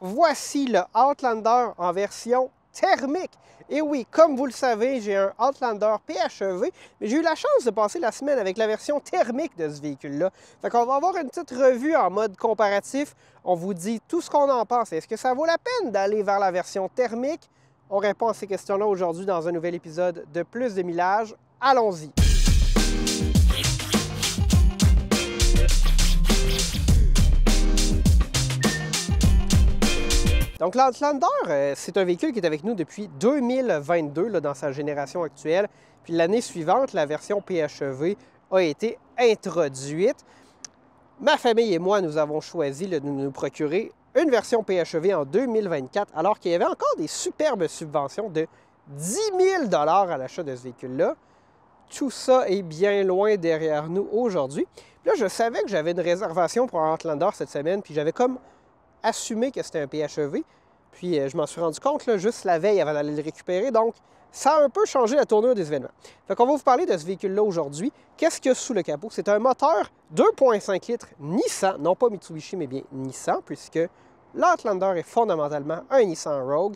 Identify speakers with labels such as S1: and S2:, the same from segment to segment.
S1: voici le Outlander en version thermique. Et oui, comme vous le savez, j'ai un Outlander PHEV, mais j'ai eu la chance de passer la semaine avec la version thermique de ce véhicule-là. Fait qu'on va avoir une petite revue en mode comparatif. On vous dit tout ce qu'on en pense. Est-ce que ça vaut la peine d'aller vers la version thermique? On répond à ces questions-là aujourd'hui dans un nouvel épisode de Plus de millage. Allons-y! Donc, l'Outlander, c'est un véhicule qui est avec nous depuis 2022 là, dans sa génération actuelle. Puis l'année suivante, la version PHEV a été introduite. Ma famille et moi, nous avons choisi de nous procurer une version PHEV en 2024, alors qu'il y avait encore des superbes subventions de 10 000 à l'achat de ce véhicule-là. Tout ça est bien loin derrière nous aujourd'hui. Là, je savais que j'avais une réservation pour un Outlander cette semaine, puis j'avais comme assumé que c'était un PHEV. Puis je m'en suis rendu compte là, juste la veille avant d'aller le récupérer. Donc, ça a un peu changé la tournure des événements. Fait qu'on va vous parler de ce véhicule-là aujourd'hui. Qu'est-ce qu'il y a sous le capot? C'est un moteur 2,5 litres Nissan, non pas Mitsubishi, mais bien Nissan, puisque l'Outlander est fondamentalement un Nissan Rogue.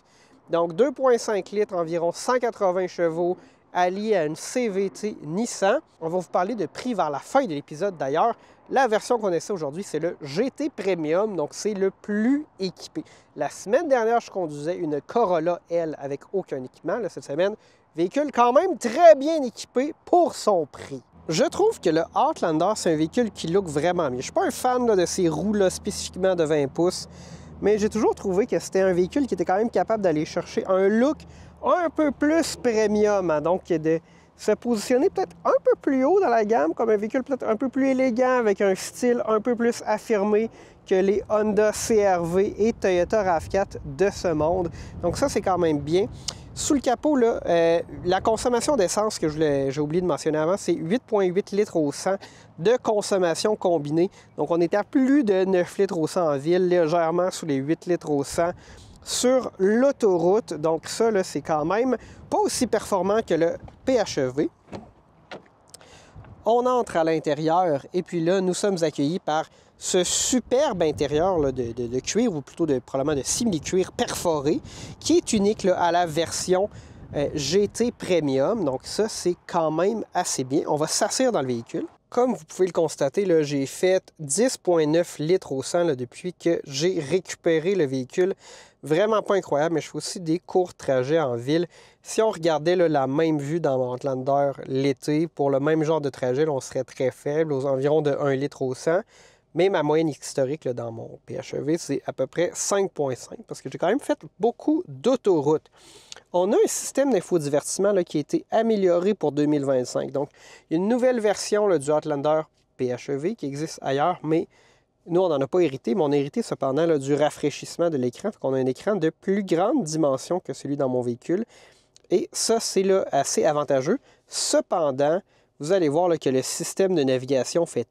S1: Donc, 2,5 litres, environ 180 chevaux, allié à une CVT Nissan. On va vous parler de prix vers la fin de l'épisode d'ailleurs. La version qu'on essaie aujourd'hui, c'est le GT Premium, donc c'est le plus équipé. La semaine dernière, je conduisais une Corolla L avec aucun équipement. Là, cette semaine, véhicule quand même très bien équipé pour son prix. Je trouve que le Outlander, c'est un véhicule qui look vraiment bien. Je ne suis pas un fan là, de ces roues-là spécifiquement de 20 pouces, mais j'ai toujours trouvé que c'était un véhicule qui était quand même capable d'aller chercher un look un peu plus premium, hein, donc de se positionner peut-être un peu plus haut dans la gamme, comme un véhicule peut-être un peu plus élégant, avec un style un peu plus affirmé que les Honda CR-V et Toyota RAV4 de ce monde. Donc ça, c'est quand même bien. Sous le capot, là, la consommation d'essence que j'ai oublié de mentionner avant, c'est 8,8 litres au 100 de consommation combinée. Donc on est à plus de 9 litres au 100 en ville, légèrement sous les 8 litres au 100 sur l'autoroute. Donc ça, là, c'est quand même pas aussi performant que le PHEV. On entre à l'intérieur et puis là, nous sommes accueillis par ce superbe intérieur là, de cuir, ou plutôt probablement de simili-cuir perforé, qui est unique là, à la version GT Premium. Donc ça, c'est quand même assez bien. On va s'asseoir dans le véhicule. Comme vous pouvez le constater, là, j'ai fait 10,9 litres au 100 là, depuis que j'ai récupéré le véhicule. Vraiment pas incroyable, mais je fais aussi des courts trajets en ville. Si on regardait là, la même vue dans mon Outlander l'été, pour le même genre de trajet, là, on serait très faible, aux environs de 1 litre au 100. Mais ma moyenne historique là, dans mon PHEV, c'est à peu près 5,5 parce que j'ai quand même fait beaucoup d'autoroutes. On a un système d'infodivertissement là, qui a été amélioré pour 2025. Donc, il y a une nouvelle version là, du Outlander PHEV qui existe ailleurs, mais nous, on n'en a pas hérité, mais on a hérité cependant là, du rafraîchissement de l'écran. On a un écran de plus grande dimension que celui dans mon véhicule. Et ça, c'est là, assez avantageux. Cependant, vous allez voir là, que le système de navigation fait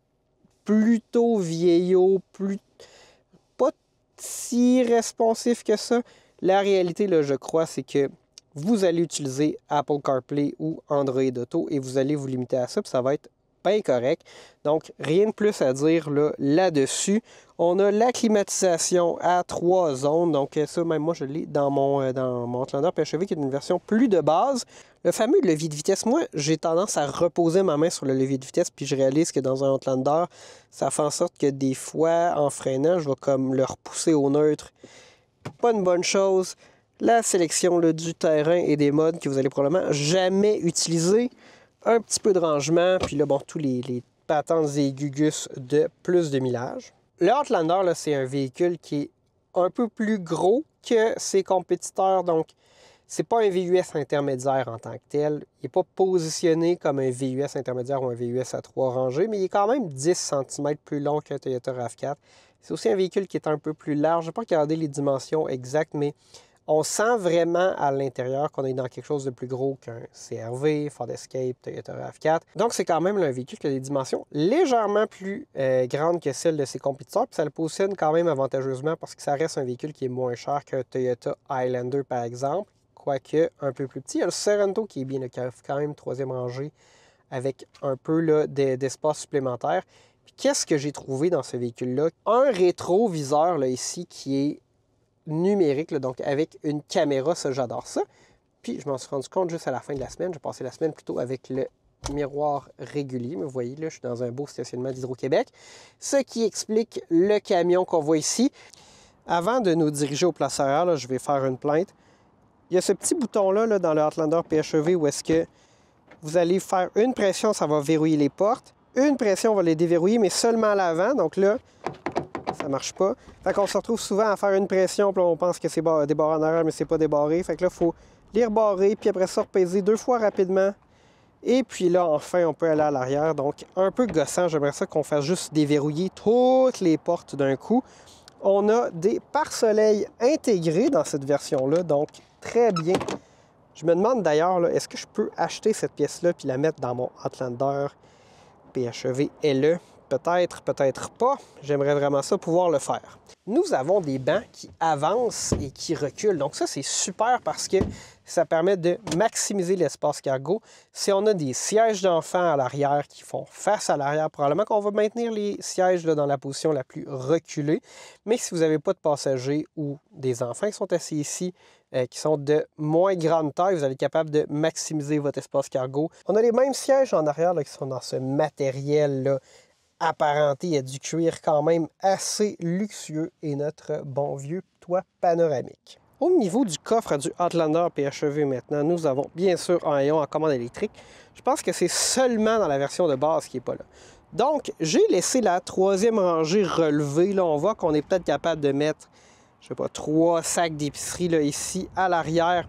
S1: plutôt vieillot, pas si responsif que ça. La réalité, là, je crois, c'est que vous allez utiliser Apple CarPlay ou Android Auto et vous allez vous limiter à ça, puis ça va être bien correct. Donc, rien de plus à dire là-dessus. On a la climatisation à 3 zones. Donc, ça, même moi, je l'ai dans mon Outlander PHEV, qui est une version plus de base. Le fameux levier de vitesse, moi, j'ai tendance à reposer ma main sur le levier de vitesse, puis je réalise que dans un Outlander, ça fait en sorte que des fois, en freinant, je vais comme le repousser au neutre. Pas une bonne chose. La sélection là, du terrain et des modes que vous allez probablement jamais utiliser. Un petit peu de rangement, puis là, bon, tous les patentes et gugus de plus de millage. Le Outlander, là, c'est un véhicule qui est un peu plus gros que ses compétiteurs, donc c'est pas un VUS intermédiaire en tant que tel. Il n'est pas positionné comme un VUS intermédiaire ou un VUS à 3 rangées, mais il est quand même 10 cm plus long qu'un Toyota RAV4. C'est aussi un véhicule qui est un peu plus large. Je n'ai pas regardé les dimensions exactes, mais on sent vraiment à l'intérieur qu'on est dans quelque chose de plus gros qu'un CR-V, Ford Escape, Toyota RAV4. Donc, c'est quand même un véhicule qui a des dimensions légèrement plus grandes que celles de ses compétiteurs. Puis ça le positionne quand même avantageusement parce que ça reste un véhicule qui est moins cher qu'un Toyota Highlander, par exemple, quoique un peu plus petit. Il y a le Sorento qui est bien, qui a quand même 3e rangée avec un peu là, d'espace supplémentaire. Puis qu'est-ce que j'ai trouvé dans ce véhicule-là? Un rétroviseur là, ici qui est numérique, là, donc avec une caméra, ça j'adore ça. Puis je m'en suis rendu compte juste à la fin de la semaine, j'ai passé la semaine plutôt avec le miroir régulier, mais vous voyez là, je suis dans un beau stationnement d'Hydro-Québec, ce qui explique le camion qu'on voit ici. Avant de nous diriger au placeur, là, je vais faire une plainte. Il y a ce petit bouton-là là, dans le Outlander PHEV où est-ce que vous allez faire une pression, ça va verrouiller les portes. Une pression va les déverrouiller, mais seulement à l'avant. Donc là, ça marche pas. Fait qu'on se retrouve souvent à faire une pression, puis on pense que c'est débarré en arrière, mais c'est pas débarré. Fait que là, il faut les rebarrer, puis après ça, repaiser 2 fois rapidement. Et puis là, enfin, on peut aller à l'arrière. Donc, un peu gossant, j'aimerais ça qu'on fasse juste déverrouiller toutes les portes d'un coup. On a des pare-soleils intégrés dans cette version-là, donc très bien. Je me demande d'ailleurs, est-ce que je peux acheter cette pièce-là puis la mettre dans mon Outlander PHEV LE? Peut-être, peut-être pas. J'aimerais vraiment ça pouvoir le faire. Nous avons des bancs qui avancent et qui reculent. Donc ça, c'est super parce que ça permet de maximiser l'espace cargo. Si on a des sièges d'enfants à l'arrière qui font face à l'arrière, probablement qu'on va maintenir les sièges là, dans la position la plus reculée. Mais si vous n'avez pas de passagers ou des enfants qui sont assis ici, qui sont de moins grande taille, vous allez être capable de maximiser votre espace cargo. On a les mêmes sièges en arrière là, qui sont dans ce matériel-là apparenté à du cuir quand même assez luxueux et notre bon vieux toit panoramique. Au niveau du coffre du Outlander PHEV maintenant, nous avons bien sûr un haillon en commande électrique. Je pense que c'est seulement dans la version de base qui n'est pas là. Donc, j'ai laissé la troisième rangée relevée. Là, on voit qu'on est peut-être capable de mettre, je sais pas, 3 sacs d'épicerie là, ici à l'arrière.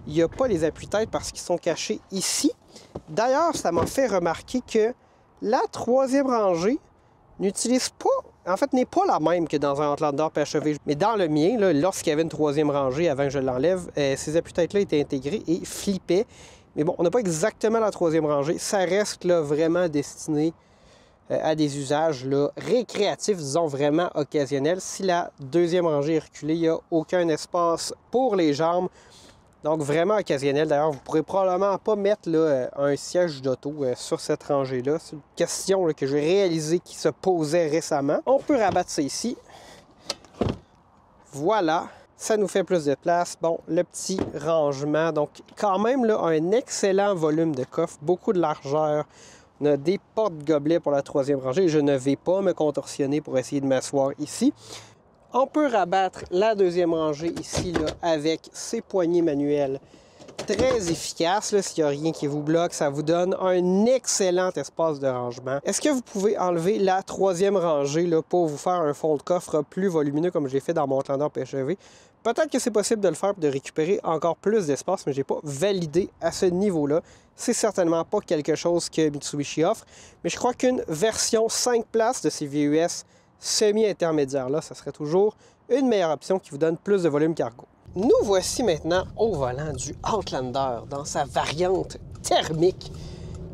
S1: Il n'y a pas les appuis-têtes parce qu'ils sont cachés ici. D'ailleurs, ça m'a fait remarquer que la troisième rangée n'utilise pas, en fait, n'est pas la même que dans un Outlander PHEV. Mais dans le mien, lorsqu'il y avait une troisième rangée avant que je l'enlève, ces appuis-têtes-là étaient intégrés et flippaient. Mais bon, on n'a pas exactement la troisième rangée. Ça reste là, vraiment destiné à des usages là, récréatifs, disons vraiment occasionnels. Si la deuxième rangée est reculée, il n'y a aucun espace pour les jambes. Donc, vraiment occasionnel. D'ailleurs, vous ne pourrez probablement pas mettre là, un siège d'auto sur cette rangée-là. C'est une question là, que j'ai réalisée qui se posait récemment. On peut rabattre ça ici. Voilà. Ça nous fait plus de place. Bon, le petit rangement. Donc, quand même, là, un excellent volume de coffre. Beaucoup de largeur. On a des porte-gobelets pour la troisième rangée. Je ne vais pas me contorsionner pour essayer de m'asseoir ici. On peut rabattre la deuxième rangée ici là, avec ces poignées manuelles très efficaces. S'il n'y a rien qui vous bloque, ça vous donne un excellent espace de rangement. Est-ce que vous pouvez enlever la troisième rangée là, pour vous faire un fond de coffre plus volumineux comme j'ai fait dans mon Outlander PHEV? Peut-être que c'est possible de le faire pour de récupérer encore plus d'espace, mais je n'ai pas validé à ce niveau-là. C'est certainement pas quelque chose que Mitsubishi offre, mais je crois qu'une version 5 places de ces VUS semi-intermédiaire-là, ça serait toujours une meilleure option qui vous donne plus de volume cargo. Nous voici maintenant au volant du Outlander dans sa variante thermique.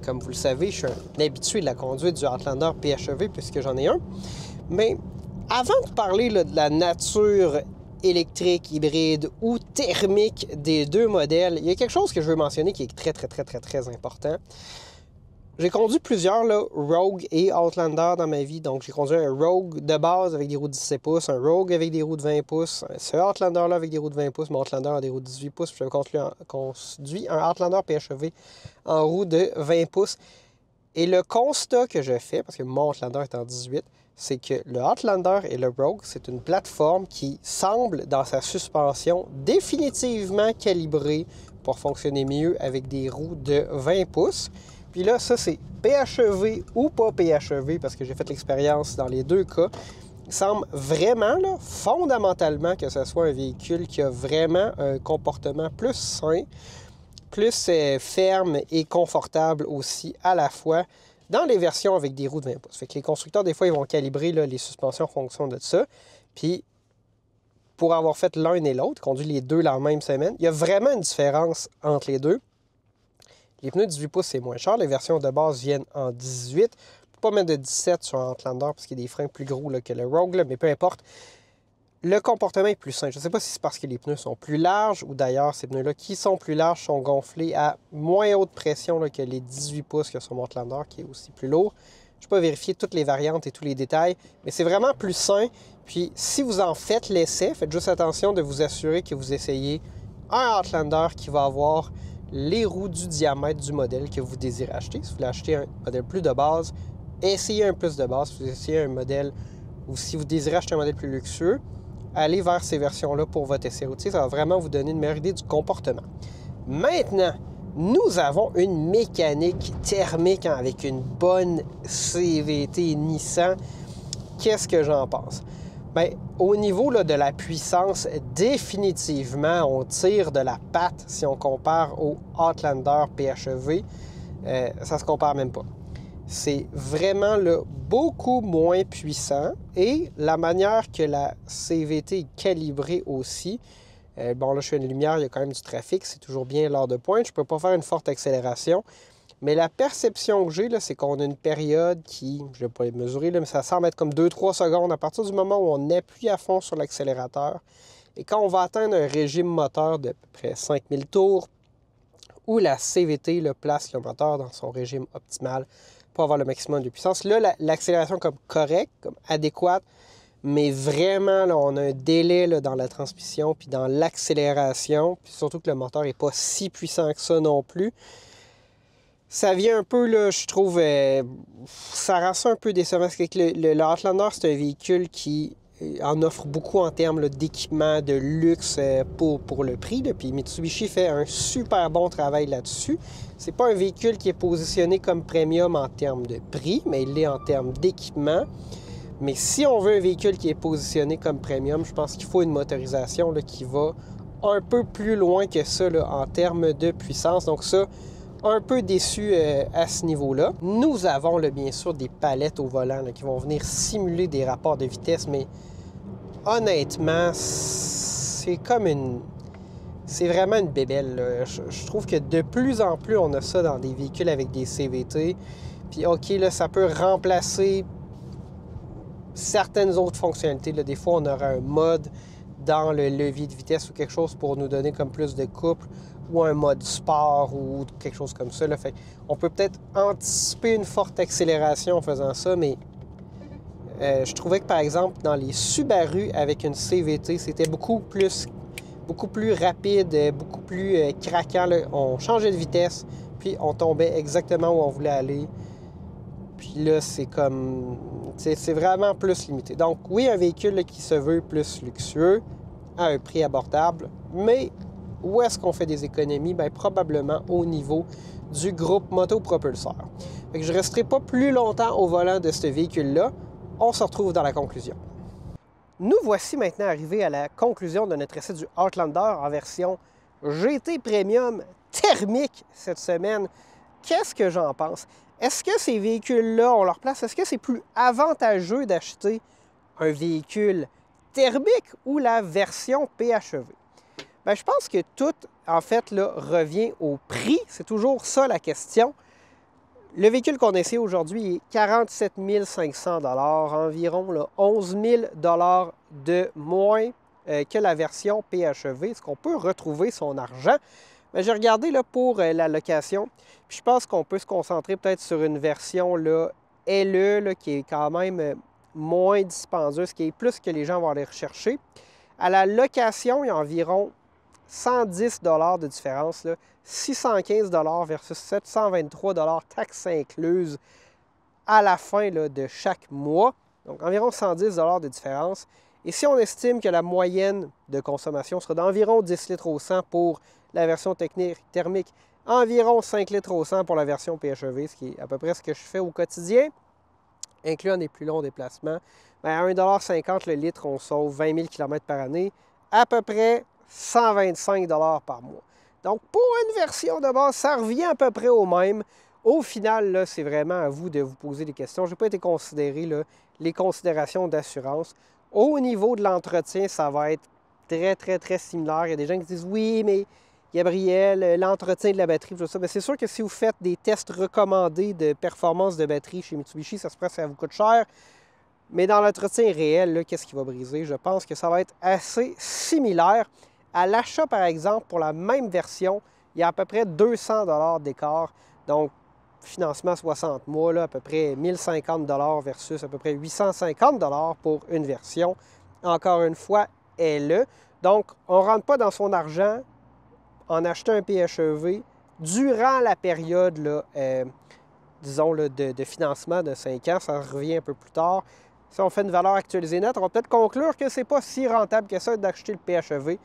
S1: Comme vous le savez, je suis un habitué de la conduite du Outlander PHEV puisque j'en ai un. Mais avant de parler là, de la nature électrique, hybride ou thermique des deux modèles, il y a quelque chose que je veux mentionner qui est très important. J'ai conduit plusieurs là, Rogue et Outlander dans ma vie. Donc, j'ai conduit un Rogue de base avec des roues de 17 pouces, un Rogue avec des roues de 20 pouces, ce Outlander-là avec des roues de 20 pouces, mon Outlander a des roues de 18 pouces, puis j'avais conduit un Outlander PHEV en roue de 20 pouces. Et le constat que je fais, parce que mon Outlander est en 18, c'est que le Outlander et le Rogue, c'est une plateforme qui semble, dans sa suspension, définitivement calibrée pour fonctionner mieux avec des roues de 20 pouces. Puis là, ça, c'est PHEV ou pas PHEV, parce que j'ai fait l'expérience dans les deux cas. Il semble vraiment, là, fondamentalement, que ce soit un véhicule qui a vraiment un comportement plus sain, plus ferme et confortable aussi à la fois dans les versions avec des roues de 20 pouces. Fait que les constructeurs, des fois, ils vont calibrer là, les suspensions en fonction de ça. Puis, pour avoir fait l'un et l'autre, conduit les deux la même semaine, il y a vraiment une différence entre les deux. Les pneus 18 pouces, c'est moins cher. Les versions de base viennent en 18. Je ne peux pas mettre de 17 sur un Outlander parce qu'il y a des freins plus gros là, que le Rogue, là, mais peu importe. Le comportement est plus sain. Je ne sais pas si c'est parce que les pneus sont plus larges ou d'ailleurs, ces pneus-là qui sont plus larges sont gonflés à moins haute pression là, que les 18 pouces que sur mon Outlander qui est aussi plus lourd. Je n'ai pas vérifié toutes les variantes et tous les détails, mais c'est vraiment plus sain. Puis si vous en faites l'essai, faites juste attention de vous assurer que vous essayez un Outlander qui va avoir les roues du diamètre du modèle que vous désirez acheter. Si vous voulez acheter un modèle plus de base, essayez un plus de base. Si vous essayez un modèle, ou si vous désirez acheter un modèle plus luxueux, allez vers ces versions-là pour votre essai routier. Ça va vraiment vous donner une meilleure idée du comportement. Maintenant, nous avons une mécanique thermique avec une bonne CVT Nissan. Qu'est-ce que j'en pense? Bien, au niveau là, de la puissance, définitivement, on tire de la patte si on compare au Outlander PHEV. Ça ne se compare même pas. C'est vraiment là, beaucoup moins puissant et la manière que la CVT est calibrée aussi. Bon, là, je fais une lumière, il y a quand même du trafic, c'est toujours bien l'heure de pointe. Je ne peux pas faire une forte accélération. Mais la perception que j'ai, c'est qu'on a une période qui, je ne vais pas les mesurer, là, mais ça semble être comme 2-3 secondes à partir du moment où on appuie à fond sur l'accélérateur. Et quand on va atteindre un régime moteur de à peu près 5000 tours, où la CVT place le moteur dans son régime optimal pour avoir le maximum de puissance, là, l'accélération comme correcte, comme adéquate, mais vraiment, là, on a un délai là, dans la transmission puis dans l'accélération, puis surtout que le moteur n'est pas si puissant que ça non plus. Ça vient un peu, là, je trouve, ça rend ça un peu décevant. Parce que le Outlander, c'est un véhicule qui en offre beaucoup en termes d'équipement, de luxe pour le prix. Là. Puis Mitsubishi fait un super bon travail là-dessus. C'est pas un véhicule qui est positionné comme premium en termes de prix, mais il l'est en termes d'équipement. Mais si on veut un véhicule qui est positionné comme premium, je pense qu'il faut une motorisation là, qui va un peu plus loin que ça là, en termes de puissance. Donc ça, un peu déçu à ce niveau-là. Nous avons là, bien sûr des palettes au volant là, qui vont venir simuler des rapports de vitesse, mais honnêtement, c'est comme une... C'est vraiment une bébelle. Là. Je trouve que de plus en plus, on a ça dans des véhicules avec des CVT. Puis OK, là, ça peut remplacer certaines autres fonctionnalités. Là. Des fois, on aura un mode dans le levier de vitesse ou quelque chose pour nous donner comme plus de couple, ou un mode sport ou quelque chose comme ça. Là. Fait, on peut peut-être anticiper une forte accélération en faisant ça, mais je trouvais que, par exemple, dans les Subaru avec une CVT, c'était beaucoup plus rapide, beaucoup plus craquant. Là. On changeait de vitesse, puis on tombait exactement où on voulait aller. Puis là, c'est comme... C'est vraiment plus limité. Donc, oui, un véhicule là, qui se veut plus luxueux, à un prix abordable, mais où est-ce qu'on fait des économies? Bien, probablement au niveau du groupe motopropulseur. Fait que je ne resterai pas plus longtemps au volant de ce véhicule-là. On se retrouve dans la conclusion. Nous voici maintenant arrivés à la conclusion de notre essai du Outlander en version GT Premium thermique cette semaine. Qu'est-ce que j'en pense? Est-ce que ces véhicules-là ont leur place? Est-ce que c'est plus avantageux d'acheter un véhicule thermique ou la version PHEV? Bien, je pense que tout, en fait, là, revient au prix. C'est toujours ça la question. Le véhicule qu'on essaie aujourd'hui est 47 500 $, environ là, 11 000 $ de moins que la version PHEV. Est-ce qu'on peut retrouver son argent? Bien, j'ai regardé là, pour la location. Puis je pense qu'on peut se concentrer peut-être sur une version là, LE là, qui est quand même moins dispendieuse, qui est plus que les gens vont aller rechercher. À la location, il y a environ 110 $ de différence, là, 615 $ versus 723 $ taxes incluses à la fin là, de chaque mois. Donc environ 110 $ de différence. Et si on estime que la moyenne de consommation sera d'environ 10 litres au 100 pour la version technique thermique, environ 5 litres au 100 pour la version PHEV, ce qui est à peu près ce que je fais au quotidien, incluant des plus longs déplacements, bien, à 1,50 $ le litre, on sauve 20 000 km par année, à peu près 125 $ par mois. Donc, pour une version de base, ça revient à peu près au même. Au final, là, c'est vraiment à vous de vous poser des questions. Je n'ai pas été considéré là, les considérations d'assurance. Au niveau de l'entretien, ça va être très, très, très similaire. Il y a des gens qui disent « Oui, mais Gabriel, l'entretien de la batterie, tout ça. » Bien, c'est sûr que si vous faites des tests recommandés de performance de batterie chez Mitsubishi, ça se peut que ça vous coûte cher. Mais dans l'entretien réel, qu'est-ce qui va briser? Je pense que ça va être assez similaire. À l'achat, par exemple, pour la même version, il y a à peu près 200 $ d'écart. Donc, financement 60 mois, là, à peu près 1050 $ versus à peu près 850 $ pour une version. Encore une fois, est-le. Donc, on ne rentre pas dans son argent en achetant un PHEV durant la période, là, disons, là, de financement de 5 ans. Ça revient un peu plus tard. Si on fait une valeur actualisée nette, on va peut-être conclure que ce n'est pas si rentable que ça d'acheter le PHEV.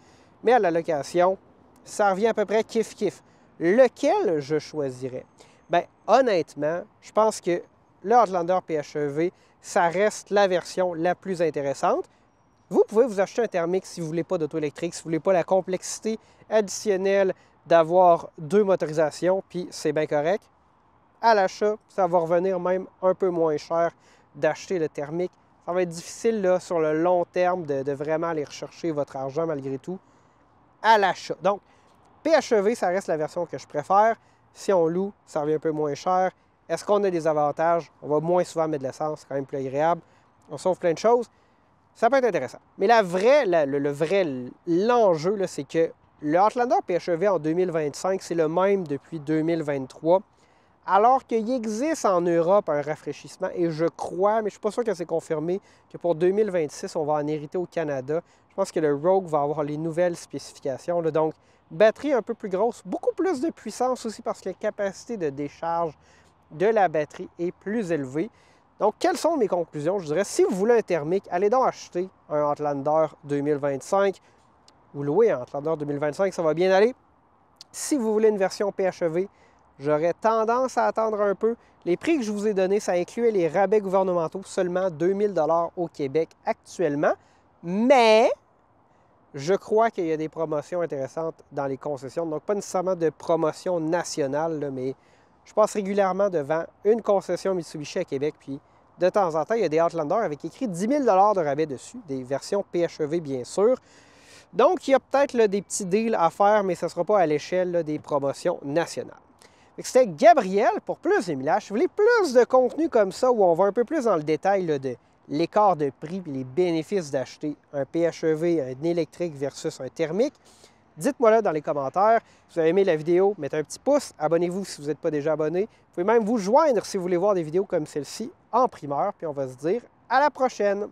S1: Mais à la location, ça revient à peu près kiff-kiff. Lequel je choisirais? Bien, honnêtement, je pense que le Outlander PHEV, ça reste la version la plus intéressante. Vous pouvez vous acheter un thermique si vous ne voulez pas d'auto électrique, si vous ne voulez pas la complexité additionnelle d'avoir 2 motorisations, puis c'est bien correct. À l'achat, ça va revenir même un peu moins cher d'acheter le thermique. Ça va être difficile là, sur le long terme de vraiment aller rechercher votre argent malgré tout à l'achat. Donc, PHEV, ça reste la version que je préfère. Si on loue, ça revient un peu moins cher. Est-ce qu'on a des avantages? On va moins souvent mettre de l'essence, c'est quand même plus agréable. On sauve plein de choses. Ça peut être intéressant. Mais l'enjeu, c'est que le Outlander PHEV en 2025, c'est le même depuis 2023. Alors qu'il existe en Europe un rafraîchissement, et je crois, mais je ne suis pas sûr que c'est confirmé, que pour 2026, on va en hériter au Canada. Je pense que le Rogue va avoir les nouvelles spécifications. Là. Donc, batterie un peu plus grosse, beaucoup plus de puissance aussi parce que la capacité de décharge de la batterie est plus élevée. Donc, quelles sont mes conclusions? Je dirais, si vous voulez un thermique, allez donc acheter un Outlander 2025 ou louer un Outlander 2025, ça va bien aller. Si vous voulez une version PHEV, j'aurais tendance à attendre un peu. Les prix que je vous ai donnés, ça incluait les rabais gouvernementaux, seulement 2000 $ au Québec actuellement. Mais je crois qu'il y a des promotions intéressantes dans les concessions. Donc, pas nécessairement de promotion nationale, là, mais je passe régulièrement devant une concession Mitsubishi à Québec. Puis, de temps en temps, il y a des Outlander avec écrit 10 000 $ de rabais dessus, des versions PHEV, bien sûr. Donc, il y a peut-être là, des petits deals à faire, mais ce ne sera pas à l'échelle des promotions nationales. C'était Gabriel pour Plus de Millage. Si vous voulez plus de contenu comme ça, où on va un peu plus dans le détail là, de l'écart de prix et les bénéfices d'acheter un PHEV, un électrique versus un thermique, dites-moi là dans les commentaires. Si vous avez aimé la vidéo, mettez un petit pouce. Abonnez-vous si vous n'êtes pas déjà abonné. Vous pouvez même vous joindre si vous voulez voir des vidéos comme celle-ci en primeur. Puis on va se dire à la prochaine!